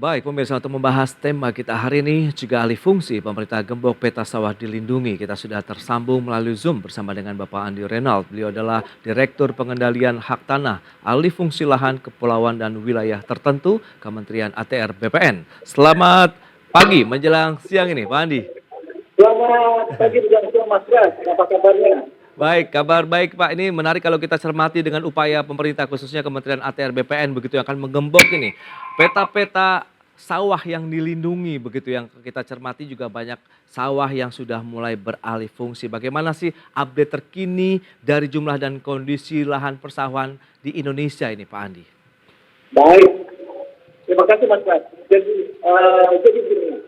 Baik, pemirsa untuk membahas tema kita hari ini juga alih fungsi pemerintah gembok peta sawah dilindungi. Kita sudah tersambung melalui Zoom bersama dengan Bapak Andi Renald. Beliau adalah Direktur Pengendalian Hak Tanah, Alih Fungsi Lahan, Kepulauan dan Wilayah Tertentu, Kementerian ATR BPN. Selamat pagi menjelang siang ini, Pak Andi. Selamat pagi dan siang Mas Bras, apa kabarnya? Baik, kabar baik Pak. Ini menarik kalau kita cermati dengan upaya pemerintah khususnya Kementerian ATR BPN begitu yang akan menggembok ini. Peta-peta sawah yang dilindungi begitu yang kita cermati juga banyak sawah yang sudah mulai beralih fungsi. Bagaimana sih update terkini dari jumlah dan kondisi lahan persawahan di Indonesia ini Pak Andi? Baik, terima kasih Mas Bras. Jadi begini,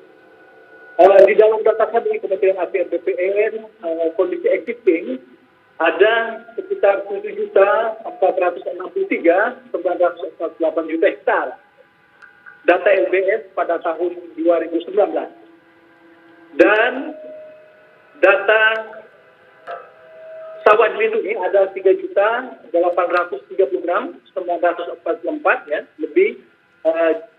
di dalam data kami Kementerian ATR BPN, kondisi existing ada sekitar 7.463.948 juta hektar. Data LBS pada tahun 2019. Dan data sawah dilindungi ada 3.836.944 ya, lebih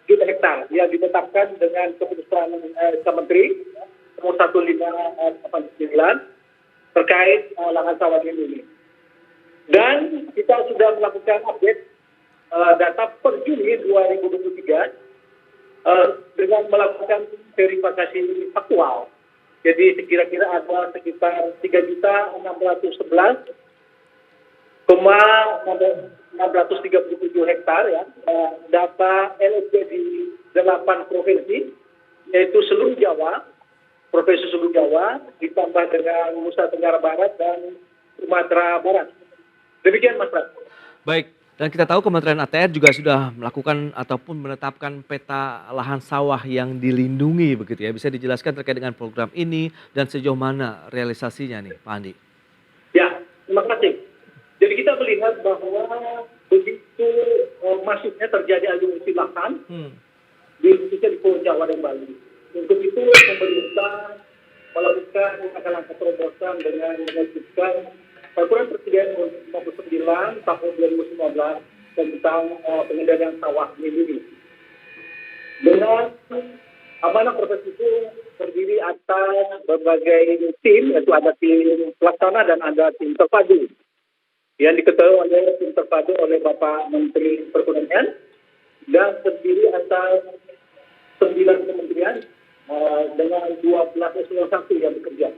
juta hektar yang ditetapkan dengan keputusan Kementeri nomor 1589 terkait lahan sawah dilindungi. Dan kita sudah melakukan update data per Juni 2023 dengan melakukan verifikasi faktual. Jadi kira-kira ada sekitar 3.611,637 hektar ya, data LSD di 8 provinsi, yaitu seluruh Jawa, provinsi seluruh Jawa, ditambah dengan Nusa Tenggara Barat dan Sumatera Barat. Demikian Mas Pras. Baik. Dan kita tahu Kementerian ATR juga sudah melakukan ataupun menetapkan peta lahan sawah yang dilindungi begitu ya. Bisa dijelaskan terkait dengan program ini dan sejauh mana realisasinya nih Pak Andi? Ya, terima kasih. Jadi kita melihat bahwa begitu masifnya terjadi alih fungsi lahan di khususnya di Pulau Jawa dan Bali. Untuk itu pemerintah melakukan langkah-langkah terobosan dengan mengajukan Peraturan Presiden nomor 9 tahun 2019 tentang pengendalian sawah dilindungi. Dengan amanah proses itu terdiri atas berbagai tim, yaitu ada tim pelaksana dan ada tim terpadu. Yang diketuai oleh tim terpadu oleh Bapak Menteri Pertanian dan terdiri atas 9 kementerian dengan 12 eselon 1 yang bekerja.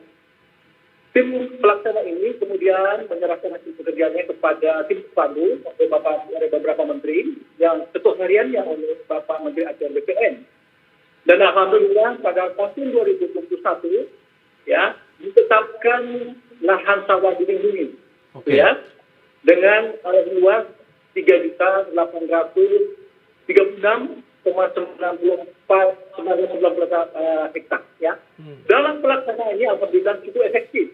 Tim pelaksana ini kemudian menyerahkan hasil pekerjaannya kepada tim terpadu oleh beberapa menteri yang ketua hariannya oleh Bapak Menteri ATR BPN. Dan alhamdulillah pada tahun 2021 ya ditetapkan lahan sawah dilindungi ya dengan luas 3.836,94 hektar ya. Dalam pelaksanaan ini alhamdulillah cukup efektif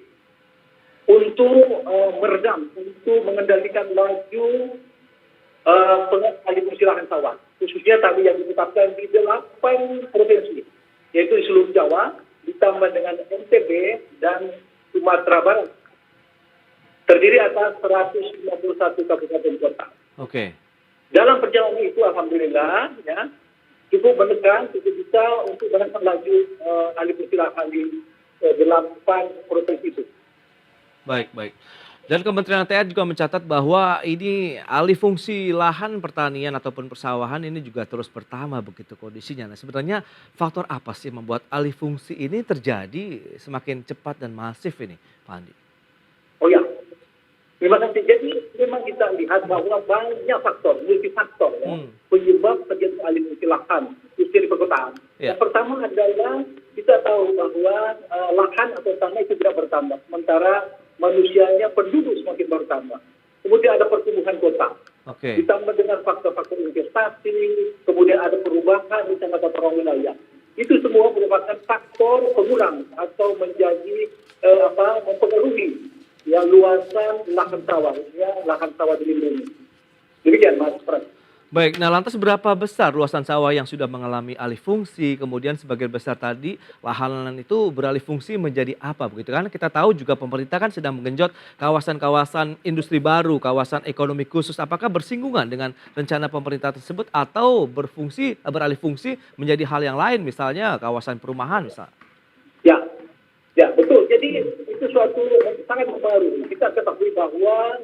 untuk meredam, untuk mengendalikan laju alih fungsi lahan sawah. Khususnya tadi yang ditetapkan di 8 provinsi, yaitu di seluruh Jawa, ditambah dengan NTB dan Sumatera Barat. Terdiri atas 191 kabupaten kota. Dalam perjalanan itu alhamdulillah ya cukup menekan, cukup bisa untuk menekan laju alih fungsi lahan di 8 provinsi itu. Baik. Dan Kementerian ATR juga mencatat bahwa ini alih fungsi lahan pertanian ataupun persawahan ini juga terus bertambah begitu kondisinya. Nah sebenarnya faktor apa sih membuat alih fungsi ini terjadi semakin cepat dan masif ini Pak Andi? Oh ya, terima kasih. Jadi memang kita lihat bahwa banyak faktor, multifaktor ya, penyebab terjadi alih fungsi lahan khususnya di perkotaan. Yang pertama adalah kita tahu bahwa lahan atau tanah itu tidak bertambah, sementara manusianya penduduk semakin bertambah. Kemudian ada pertumbuhan kota. Ditambah dengan faktor-faktor investasi, kemudian ada perubahan di tata ruang wilayah. Itu semua merupakan faktor pengurang atau menjadi mempengaruhi ya luasan lahan sawah, ya lahan sawah dilindungi. Demikian Mas Pras. Baik, nah lantas berapa besar luasan sawah yang sudah mengalami alih fungsi, kemudian sebagian besar tadi lahan itu beralih fungsi menjadi apa begitu kan? Kita tahu juga pemerintah kan sedang menggenjot kawasan-kawasan industri baru, kawasan ekonomi khusus. Apakah bersinggungan dengan rencana pemerintah tersebut atau beralih fungsi menjadi hal yang lain, misalnya kawasan perumahan misal? Ya, ya betul. Jadi itu suatu yang sangat mempengaruhi. Kita ketahui bahwa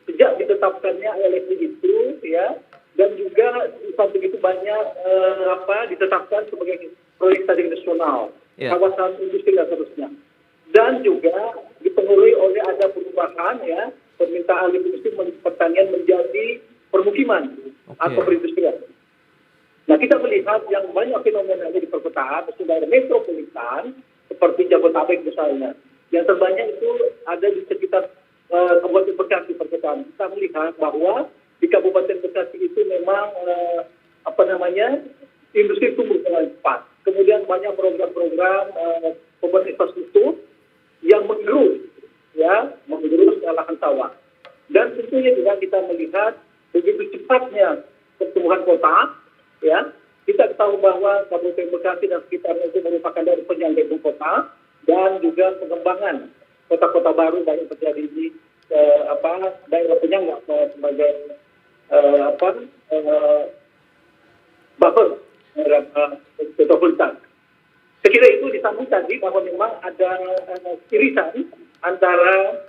sejak ditetapkannya LSD itu, ya, dan juga begitu banyak ditetapkan sebagai proyek strategis nasional, Ya. kawasan industri dan seterusnya. Dan juga dipengaruhi oleh ada perubahan, ya, permintaan alih fungsi pertanian menjadi permukiman atau perindustrian. Nah, kita melihat yang banyak fenomena di perkotaan, daerah metropolitan, seperti Jabodetabek misalnya. Yang terbanyak itu ada di sekitar Kabupaten Bekasi perkotaan. Kita melihat bahwa di Kabupaten Bekasi itu memang industri tumbuh dengan cepat. Kemudian banyak program-program pembangunan infrastruktur yang menggerus lahan sawah. Dan tentunya juga kita melihat begitu cepatnya pertumbuhan kota, ya. Kita tahu bahwa Kabupaten Bekasi dan sekitarnya itu merupakan dari penyangga ibu kota dan juga pengembangan kota-kota baru banyak terjadi di daerah penyangga sebagai buffer metropolitan. Sekira itu disambung tadi bahwa memang ada irisan antara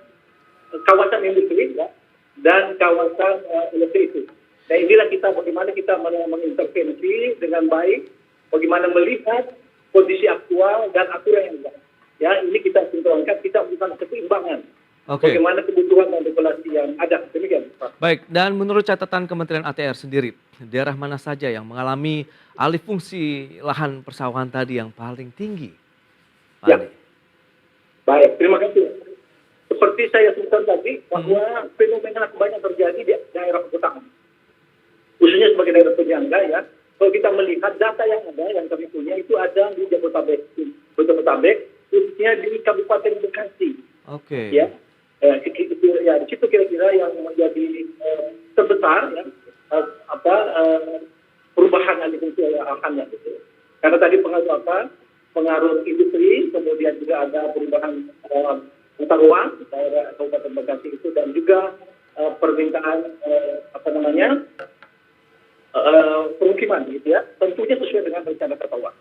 kawasan industri, ya, dan kawasan industri itu. Nah, inilah bagaimana kita mengintervensi dengan baik, bagaimana melihat kondisi aktual dan aturan yang ada. Ya, ini kita sinkronkan, kita melakukan keseimbangan. Bagaimana kebutuhan dan regulasi yang ada. Demikian, Pak. Baik, dan menurut catatan Kementerian ATR sendiri, daerah mana saja yang mengalami alih fungsi lahan persawahan tadi yang paling tinggi? Pak Ya. Andi? Baik, terima kasih. Seperti saya sebutkan tadi, bahwa fenomena banyak terjadi di daerah perkotaan. Khususnya sebagai daerah penyangga, ya. Kalau kita melihat data yang ada, yang kami punya, itu ada di Jabodetabek, khususnya di Kabupaten Bekasi. Oke. Ya. Di situ kira-kira yang menjadi terbesar, ya, perubahan alih fungsi lahannya, gitu. Karena tadi pengaruh industri, kemudian juga ada perubahan tata ruang di daerah Kabupaten Bekasi itu, dan juga permintaan permukiman, gitu ya. Tentunya sesuai dengan rencana tata ruang.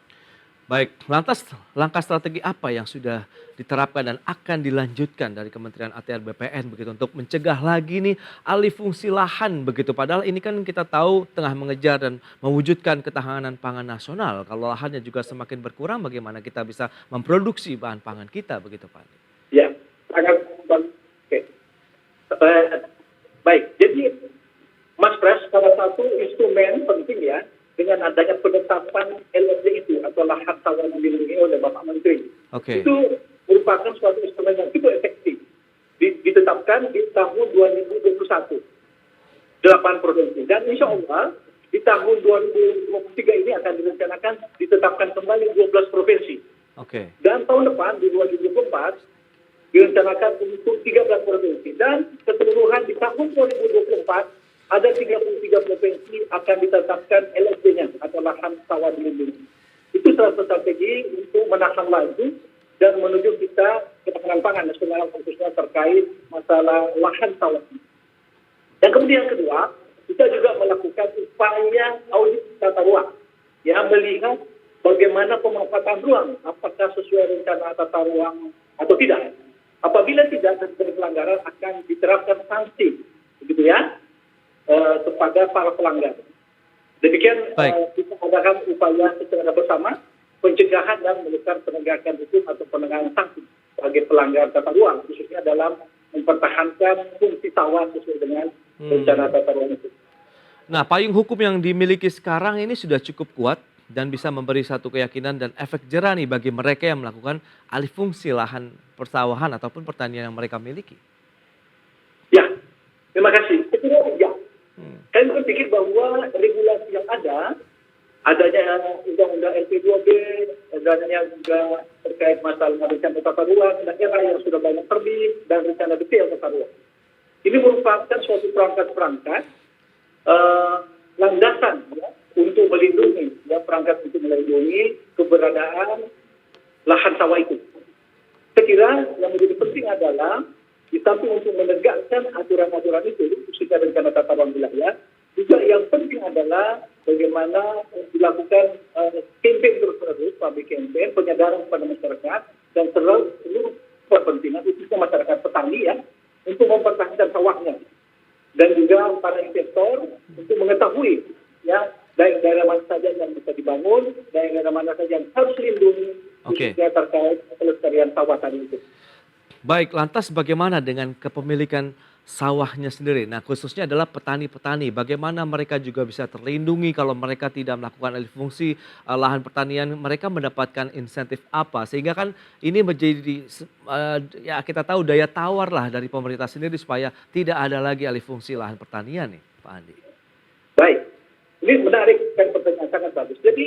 Baik, lantas langkah strategi apa yang sudah diterapkan dan akan dilanjutkan dari Kementerian ATR BPN begitu untuk mencegah lagi nih alih fungsi lahan begitu? Padahal ini kan kita tahu tengah mengejar dan mewujudkan ketahanan pangan nasional. Kalau lahannya juga semakin berkurang, bagaimana kita bisa memproduksi bahan pangan kita begitu, Pak? Ya, sangat bagus. Oke. Baik, jadi Mas Pres, salah satu instrumen penting, ya, dengan adanya penetapan LSD itu atau lahan sawah dilindungi oleh Bapak Menteri. Oke. Itu merupakan suatu instrumen yang cukup efektif. Ditetapkan di tahun 2021. 8 provinsi. Dan insya Allah di tahun 2023 ini akan direncanakan ditetapkan kembali 12 provinsi. Oke. Dan tahun depan di 2024 direncanakan untuk 13 provinsi. Dan keseluruhan di tahun 2024 ada 33 provinsi akan ditetapkan LSD-nya atau lahan sawah dilindungi. Itu salah satu strategi untuk menahan laju dan menuju kita ketahanan pangan nasional, khususnya terkait masalah lahan sawah. Dan kemudian yang kedua, kita juga melakukan upaya audit tata ruang, ya, melihat bagaimana pemanfaatan ruang, apakah sesuai rencana tata ruang atau tidak. Apabila tidak terjadi pelanggaran, akan diterapkan sanksi, begitu ya, kepada para pelanggar. Demikian kita adakan upaya secara bersama pencegahan dan menekan penegakan hukum atau penegakan sanksi bagi pelanggar tata ruang, khususnya dalam mempertahankan fungsi sawah sesuai dengan rencana tata ruang itu. Nah, payung hukum yang dimiliki sekarang ini sudah cukup kuat dan bisa memberi satu keyakinan dan efek jerah nih bagi mereka yang melakukan alih fungsi lahan persawahan ataupun pertanian yang mereka miliki. Ya, terima kasih. Saya kira Kami berpikir bahwa regulasi yang adanya undang-undang LP2B, adanya juga terkait masalah rencana tata ruang, daerah yang sudah banyak terbit, dan rencana detail tata ruang. Ini merupakan suatu perangkat-perangkat landasan ya, untuk melindungi ya, perangkat untuk melindungi keberadaan lahan sawah itu. Saya kira yang menjadi penting adalah di samping untuk menegakkan aturan-aturan itu, khususnya rencana tata ruang wilayah, juga yang penting adalah bagaimana dilakukan campaign terus-menerus, public campaign, penyadaran kepada masyarakat dan seluruh kepentingan khususnya masyarakat petani ya, untuk mempertahankan sawahnya dan juga para investor untuk mengetahui ya daerah mana saja yang bisa dibangun, daerah mana saja yang harus dilindungi, Oke. khususnya terkait pelestarian sawah tadi itu. Baik, lantas bagaimana dengan kepemilikan sawahnya sendiri? Nah, khususnya adalah petani-petani. Bagaimana mereka juga bisa terlindungi kalau mereka tidak melakukan alih fungsi lahan pertanian? Mereka mendapatkan insentif apa? Sehingga kan ini menjadi ya kita tahu daya tawar lah dari pemerintah sendiri supaya tidak ada lagi alih fungsi lahan pertanian nih, Pak Andi. Baik, ini menarik dan pertanyaan sangat bagus. Jadi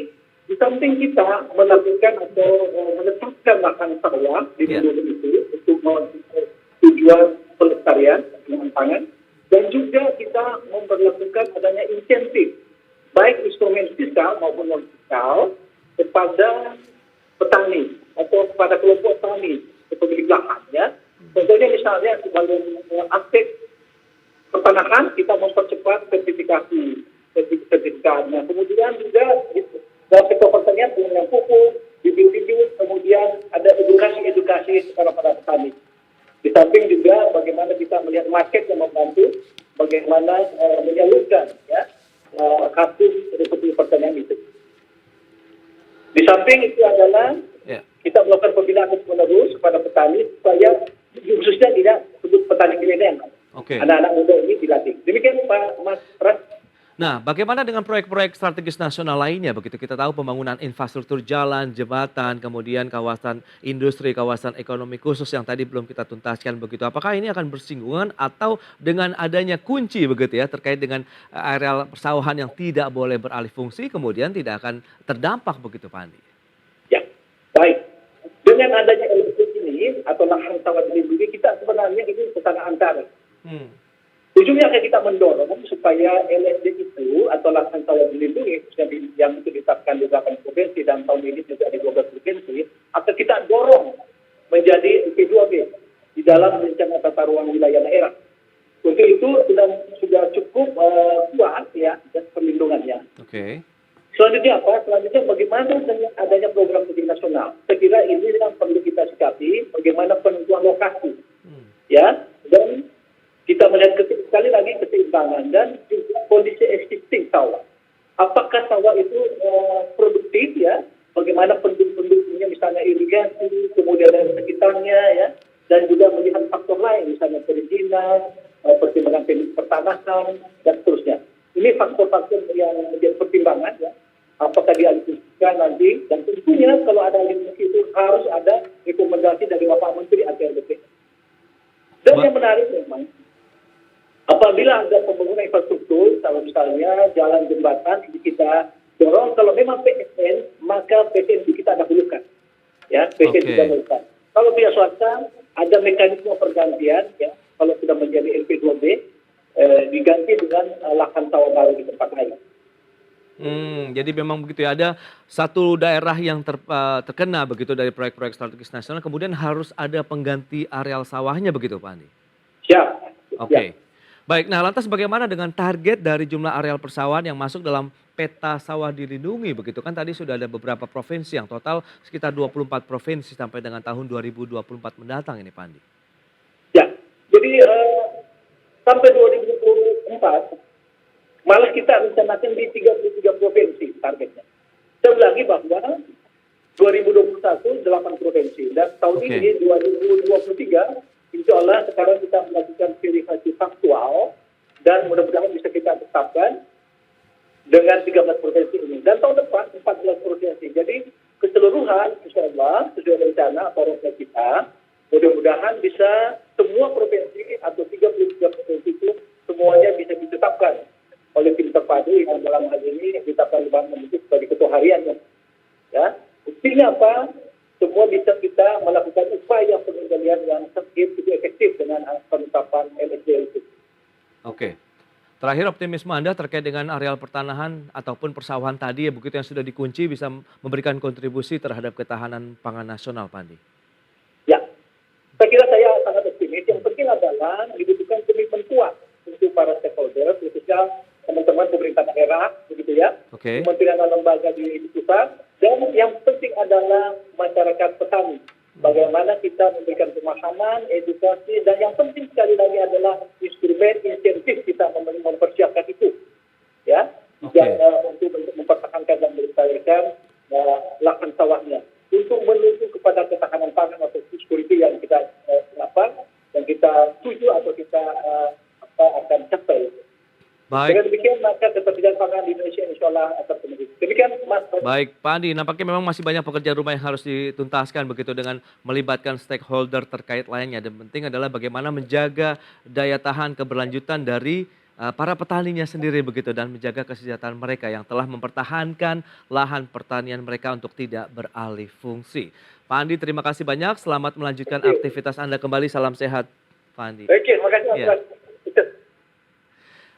di samping kita melakukan atau menetapkan lahan sawah di Iya. Indonesia itu untuk tujuan pelestarian dengan pangan, dan juga kita memperlakukan adanya insentif baik instrumen fiskal maupun non fiskal kepada petani atau kepada kelompok tani pemilik lahan ya. Contohnya misalnya sebagai aspek pertanahan kita mempercepat sertifikatnya. Kemudian juga dalam sektor pertanian dengan pupuk, bibit-bibit, kemudian ada edukasi kepada para petani. Di samping juga bagaimana kita melihat market yang membantu, bagaimana menyalurkan ya kasus seperti pertanian itu. Di samping itu adalah kita melakukan pembinaan terus kepada petani supaya khususnya tidak sebut petani milenial. Oke. Anak-anak muda ini dilatih. Demikian Pak Mas Pras. Nah, bagaimana dengan proyek-proyek strategis nasional lainnya? Begitu kita tahu pembangunan infrastruktur jalan, jembatan, kemudian kawasan industri, kawasan ekonomi khusus yang tadi belum kita tuntaskan begitu. Apakah ini akan bersinggungan atau dengan adanya kunci begitu ya terkait dengan areal persawahan yang tidak boleh beralih fungsi kemudian tidak akan terdampak begitu Pak Andi? Ya, baik. Dengan adanya LSD ini atau lahan sawah dilindungi, kita sebenarnya ini kesana antara. Ujungnya akan kita mendorong supaya LSD itu atau lahan sawah dilindungi yang itu ditetapkan di 8 provinsi dan tahun ini juga di 12 provinsi, akan kita dorong menjadi P2B di dalam rencana tata ruang wilayah daerah. Untuk itu sudah cukup kuat ya dan perlindungannya. Oke. Selanjutnya apa? Selanjutnya bagaimana dengan adanya program strategi nasional? Saya kira ini yang perlu kita sikapi, bagaimana penentuan lokasi, ya, dan kita melihat sekali lagi keseimbangan dan juga kondisi existing sawah. Apakah sawah itu produktif ya? Bagaimana penduduk-penduduknya, misalnya irigasi, kemudian dari sekitarnya ya, dan juga melihat faktor lain, misalnya perizinan, pertimbangan pertanahan dan seterusnya. Ini faktor-faktor yang menjadi pertimbangan ya. Apakah dialihfungsikan nanti, dan tentunya kalau ada alihfungsi itu harus ada rekomendasi dari Bapak Menteri ATR BPN. Dan yang menarik memang, apabila ada pembangunan infrastruktur, kalau misalnya jalan jembatan, ini kita dorong, kalau memang PSN, maka PSN kita dahulukan. Ya, PSN kita dahulukan. Kalau pihak swasta, ada mekanisme pergantian, ya, kalau sudah menjadi LP2B, diganti dengan lahan sawah baru di tempat lain. Jadi memang begitu ya, ada satu daerah yang terkena begitu dari proyek-proyek strategis nasional, kemudian harus ada pengganti areal sawahnya begitu Pak Andi? Siap. Oke. Baik, nah lantas bagaimana dengan target dari jumlah areal persawahan yang masuk dalam peta sawah dilindungi begitu kan tadi sudah ada beberapa provinsi yang total sekitar 24 provinsi sampai dengan tahun 2024 mendatang ini Pak Andi. Ya, jadi sampai 2024 malah kita rencanakan di 33 provinsi targetnya. Saya ulangi bahwa 2021 8 provinsi dan tahun ini 2023 insya Allah sekarang kita melakukan verifikasi faktual dan mudah-mudahan bisa kita tetapkan dengan 13 provinsi ini. Dan tahun depan 14 provinsi. Jadi keseluruhan insya Allah sesuai rencana atau roadmap kita, mudah-mudahan bisa semua provinsi atau 33 provinsi itu semuanya bisa ditetapkan oleh tim terpadu yang dalam hal ini ditetapkan oleh Bank Indonesia sebagai ketua hariannya. Ya, buktinya apa? Semua bisa kita melakukan upaya pengendalian yang efektif dengan penetapan LSD itu. Oke. Terakhir optimisme Anda terkait dengan areal pertanahan ataupun persawahan tadi ya begitu yang sudah dikunci bisa memberikan kontribusi terhadap ketahanan pangan nasional, Pak Andi? Ya, saya kira saya sangat optimis. Yang penting adalah dibutuhkan komitmen kuat untuk para stakeholder, khususnya teman-teman pemerintah daerah, begitu ya, Oke. kementerian dan lembaga di pusat, dan yang penting adalah masyarakat petani. Bagaimana kita memberikan pemahaman, edukasi, dan yang penting sekali lagi adalah instrumen insentif kita mempersiapkan itu, ya, Oke. untuk mempertahankan dan melestarikan lahan sawahnya, untuk menuju kepada ketahanan pangan atau food security yang kita yang kita tuju atau kita akan capai. Baik. Dengan demikian maka ketersediaan pangan di Indonesia insya Allah akan terpenuhi. Demikian Mas. Baik, Pak Andi, nampaknya memang masih banyak pekerjaan rumah yang harus dituntaskan begitu dengan melibatkan stakeholder terkait lainnya. Dan penting adalah bagaimana menjaga daya tahan keberlanjutan dari para petaninya sendiri begitu dan menjaga kesejahteraan mereka yang telah mempertahankan lahan pertanian mereka untuk tidak beralih fungsi. Pak Andi, terima kasih banyak. Selamat melanjutkan aktivitas Anda kembali. Salam sehat, Pak Andi. Baik, terima kasih Mas. Ya.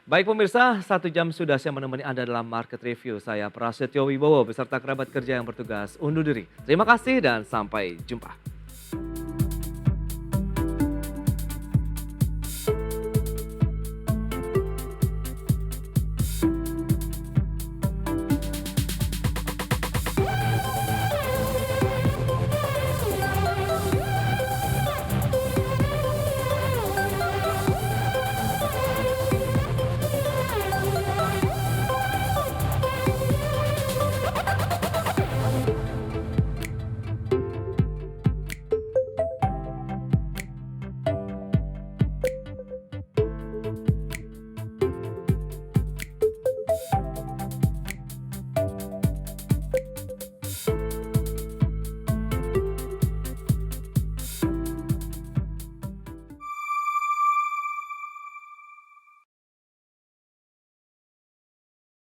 Baik pemirsa, 1 jam sudah saya menemani Anda dalam Market Review. Saya Prasetyo Wibowo beserta kerabat kerja yang bertugas undur diri. Terima kasih dan sampai jumpa.